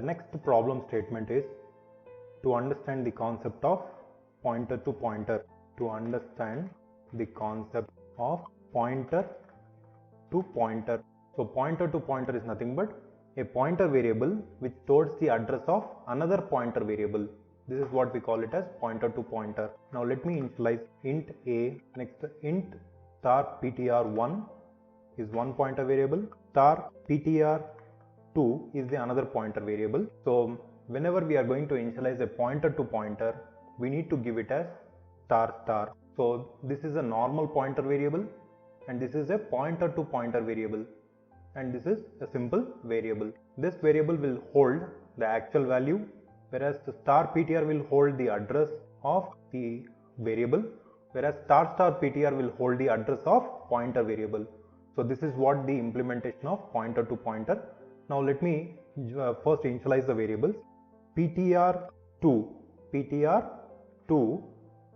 next problem statement is to understand the concept of pointer to pointer. To understand the concept of pointer to pointer. So pointer to pointer is nothing but a pointer variable which stores the address of another pointer variable. This is what we call it as pointer to pointer. Now let me initialize int a. Next, int star ptr1 is one pointer variable, star ptr2 is the another pointer variable. So whenever we are going to initialize a pointer to pointer, we need to give it as star star. So this is a normal pointer variable and this is a pointer to pointer variable, and this is a simple variable. This variable will hold the actual value, whereas the star ptr will hold the address of the variable, whereas star star ptr will hold the address of pointer variable. So this is what the implementation of pointer to pointer. Now let me first initialize the variables. ptr2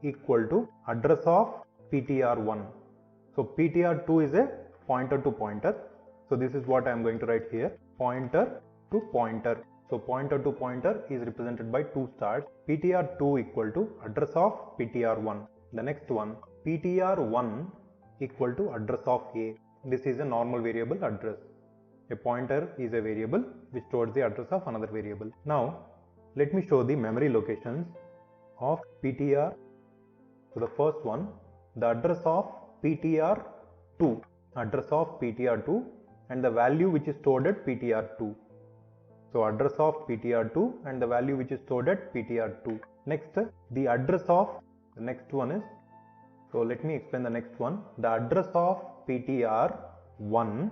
equal to address of ptr1. So ptr2 is a pointer to pointer. So this is what I am going to write here, pointer to pointer. So pointer to pointer is represented by two stars. ptr2 equal to address of ptr1. The next one, ptr1 equal to address of a. This is a normal variable address. A pointer is a variable which stores the address of another variable. Now let me show the memory locations of ptr. So the first one, the address of ptr2, and the value which is stored at ptr2. So address of ptr2 and the value which is stored at ptr2. Next, the address of the next one is, so let me explain the next one. The address of ptr1,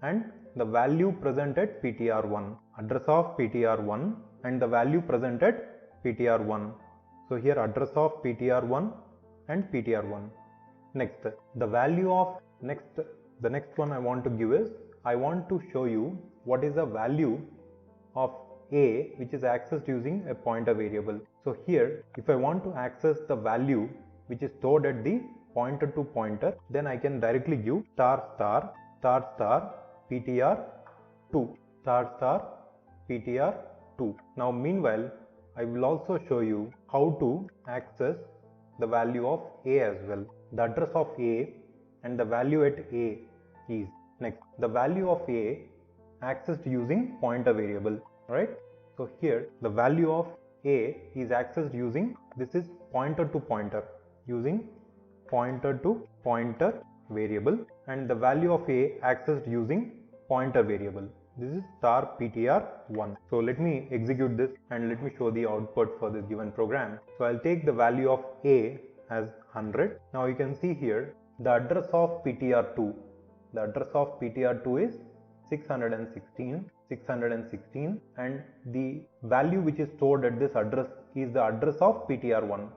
and the value present at ptr1. Address of ptr1 and the value present at ptr1. So here address of ptr1 and ptr1. Next, the value of the next one I want to give is, I want to show you what is the value of a which is accessed using a pointer variable. So here, if I want to access the value which is stored at the pointer to pointer, then I can directly give star star ptr2, ptr2. Now meanwhile, I will also show you how to access the value of a as well. The address of a and the value at a is, next, the value of a accessed using pointer variable, right? So here the value of a is accessed using, this is pointer to pointer, using pointer to pointer variable, and the value of a accessed using pointer variable. This is star ptr1. So let me execute this and let me show the output for this given program. So I'll take the value of a as 100. Now you can see here the address of ptr2. The address of ptr2 is 616, and the value which is stored at this address is the address of ptr1.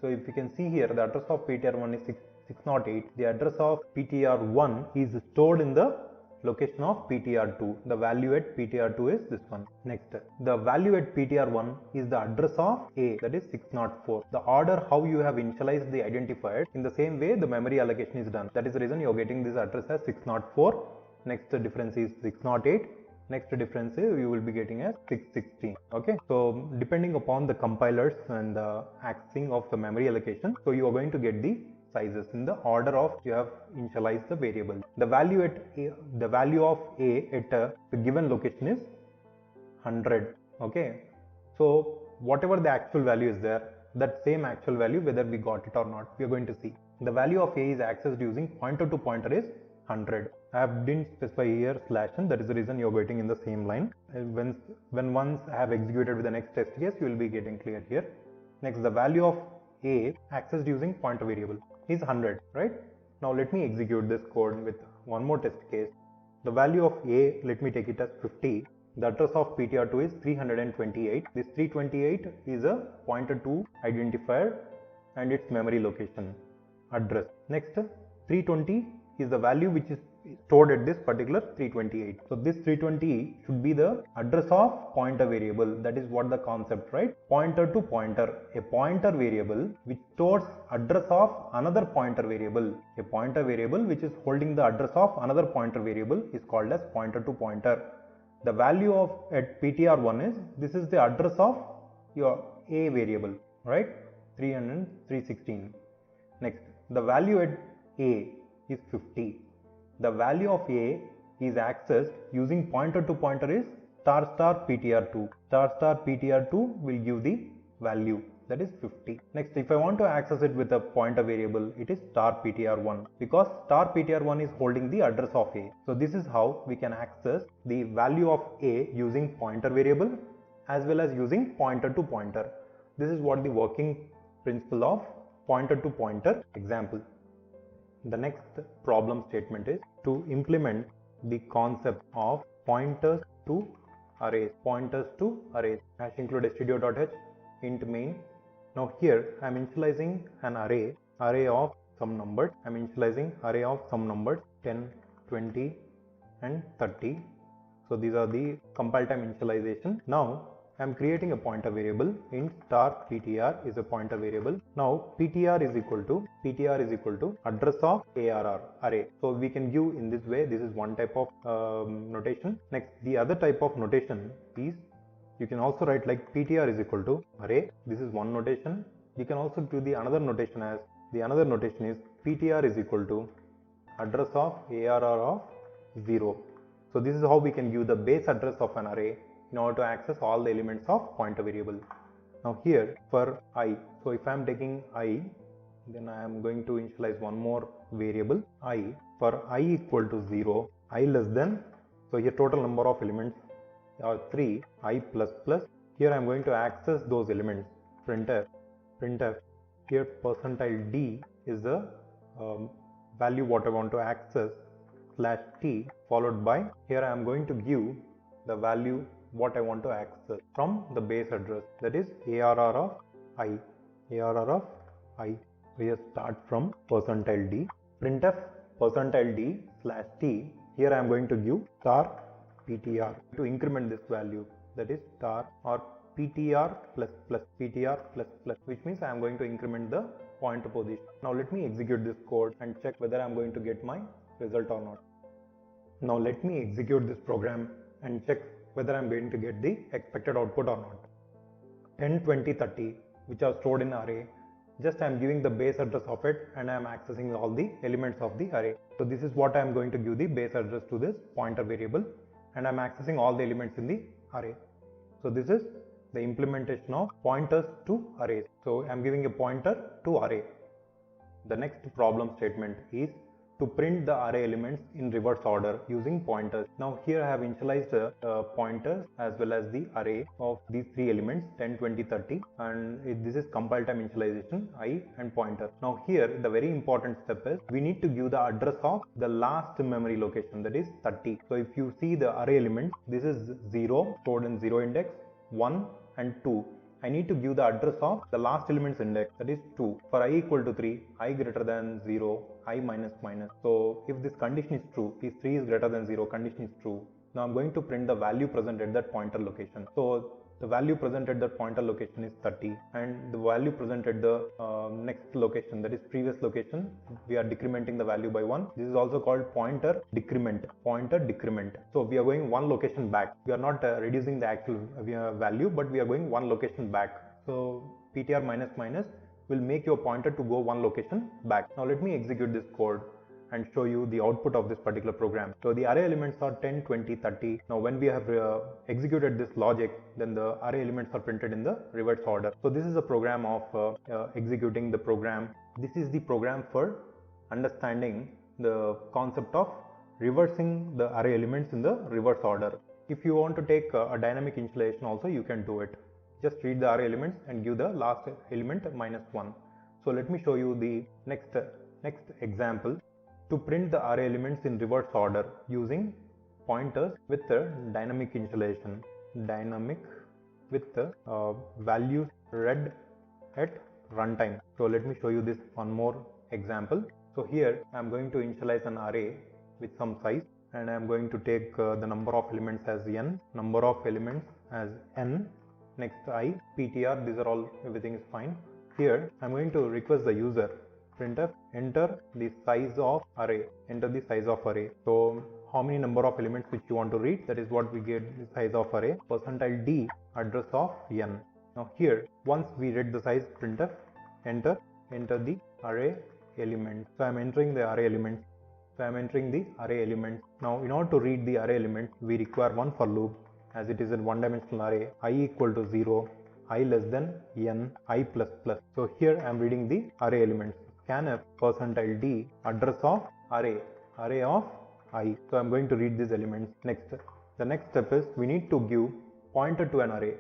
So if you can see here, the address of ptr1 is 608. The address of ptr1 is stored in the location of ptr2. The value at ptr2 is this one. Next, the value at ptr1 is the address of a, that is 604. The order how you have initialized the identifier, in the same way the memory allocation is done. That is the reason you are getting this address as 604. Next difference is 608. Next difference is you will be getting as 616. Okay, so depending upon the compilers and the accessing of the memory allocation, so you are going to get the sizes in the order of you have initialized the variable. The value of a at the given location is 100. Okay, so whatever the actual value is there, that same actual value, whether we got it or not, we are going to see. The value of a is accessed using pointer to pointer is 100. I didn't specify here /n, that is the reason you are getting in the same line. When once I have executed with the next test case, you will be getting clear here. Next, the value of a accessed using pointer variable is 100, right? Now let me execute this code with one more test case. The value of a, let me take it as 50. The address of ptr2 is 328. This 328 is a pointer to identifier and its memory location address. Next, 320 is the value which is stored at this particular 328. So this 320 should be the address of pointer variable. That is what the concept, right? Pointer to pointer, a pointer variable which stores address of another pointer variable. A pointer variable which is holding the address of another pointer variable is called as pointer to pointer. The value of at ptr1 is, this is the address of your a variable, right? 316. Next, the value at a is 50. The value of a is accessed using pointer to pointer is star star ptr2. Star star ptr2 will give the value, that is 50. Next, if I want to access it with a pointer variable, it is star ptr1, because star ptr1 is holding the address of a. So this is how we can access the value of a using pointer variable as well as using pointer to pointer. This is what the working principle of pointer to pointer example. The next problem statement is to implement the concept of pointers to arrays. Pointers to arrays. Hash include stdio.h int main. Now here I am initializing an array of some numbers. I am initializing array of some numbers 10, 20 and 30. So these are the compile time initialization. Now I am creating a pointer variable. Int star ptr is a pointer variable. Now ptr is equal to address of arr array. So we can give in this way. This is one type of notation. Next, the other type of notation is, you can also write like ptr is equal to array. This is one notation. You can also do the another notation as, the another notation is ptr is equal to address of arr of 0. So this is how we can give the base address of an array in order to access all the elements of pointer variable. Now here for I, so if I am taking I, then I am going to initialize one more variable I. For I equal to 0, I less than, so here total number of elements are 3, I plus plus. Here I am going to access those elements. Printf, here %d is the value what I want to access, /t followed by, here I am going to give the value what I want to access from the base address, that is arr of I. We start from %d. Printf %d/t. Here I am going to give star ptr to increment this value, that is star or ptr plus plus, which means I am going to increment the pointer position. Now let me execute this code and check whether I am going to get my result or not. Now let me execute this program and check whether I am going to get the expected output or not. 10, 20, 30 which are stored in array, just I am giving the base address of it and I am accessing all the elements of the array. So this is what I am going to give the base address to this pointer variable, and I am accessing all the elements in the array. So this is the implementation of pointers to arrays. So I am giving a pointer to array. The next problem statement is to print the array elements in reverse order using pointers. Now here I have initialized pointers as well as the array of these three elements 10, 20, 30, and this is compile time initialization I and pointer. Now here the very important step is we need to give the address of the last memory location, that is 30. So if you see the array elements, this is 0 stored in 0 index, 1 and 2. I need to give the address of the last element's index, that is 2. For I equal to 3, I greater than 0, I minus minus. So if this condition is true, if 3 is greater than 0, condition is true. Now I'm going to print the value present at that pointer location. So the value present at that pointer location is 30, and the value present at the next location, that is previous location, we are decrementing the value by 1. This is also called pointer decrement. So we are going one location back. We are not reducing the actual value, but we are going one location back. So ptr minus minus will make your pointer to go one location back. Now let me execute this code and show you the output of this particular program. So the array elements are 10, 20, 30. Now when we have executed this logic, then the array elements are printed in the reverse order. So this is a program of executing the program. This is the program for understanding the concept of reversing the array elements in the reverse order. If you want to take a dynamic initialization also, you can do it. Just read the array elements and give the last element -1. So let me show you the next example. To print the array elements in reverse order using pointers with the dynamic initialization, dynamic with the values read at runtime. So let me show you this one more example. So here I am going to initialize an array with some size, and I am going to take the number of elements as n, number of elements as n, next I, ptr, these are all, everything is fine. Here I am going to request the user printf enter the size of array, So how many number of elements which you want to read. That is what we get the size of array. Percentile D address of n. Now here, once we read the size, printf, enter the array element. So I am entering the array element. Now in order to read the array element, we require one for loop, as it is a one-dimensional array, I equal to 0, I less than n, I plus plus. So here I am reading the array elements. Scanf percentile D address of array of I. So I am going to read these elements. The next step is we need to give pointer to an array.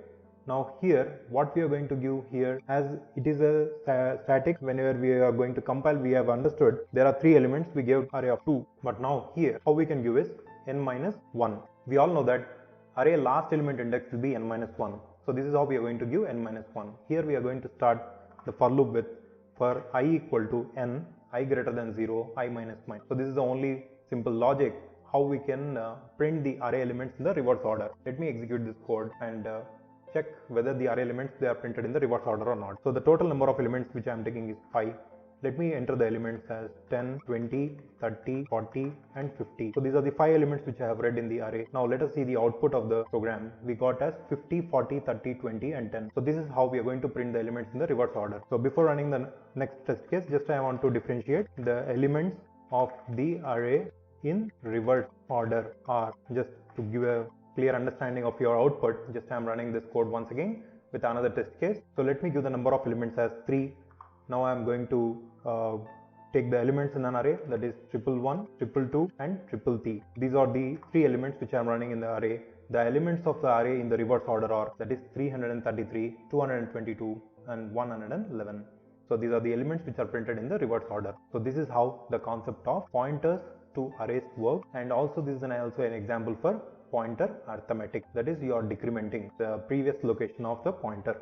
Now here, what we are going to give here, as it is a static, whenever we are going to compile, we have understood there are 3 elements, we gave array of 2. But now here, how we can give is n minus 1. We all know that array last element index will be n minus 1. So this is how we are going to give n minus 1. Here we are going to start the for loop with, for I equal to n, I greater than 0, I minus minus. So this is the only simple logic how we can print the array elements in the reverse order. Let me execute this code and check whether the array elements, they are printed in the reverse order or not. So the total number of elements which I am taking is 5. Let me enter the elements as 10, 20, 30, 40 and 50. So these are the 5 elements which I have read in the array. Now let us see the output of the program. We got as 50, 40, 30, 20 and 10. So this is how we are going to print the elements in the reverse order. So before running the next test case, just I want to differentiate the elements of the array in reverse order, or just to give a clear understanding of your output, just I am running this code once again with another test case. So let me give the number of elements as 3. Now I am going to take the elements in an array, that is 111, 222 and 333. These are the 3 elements which I am running in the array. The elements of the array in the reverse order are, that is 333, 222 and 111. So these are the elements which are printed in the reverse order. So this is how the concept of pointers to arrays work, and also this is also an example for pointer arithmetic, that is you are decrementing the previous location of the pointer.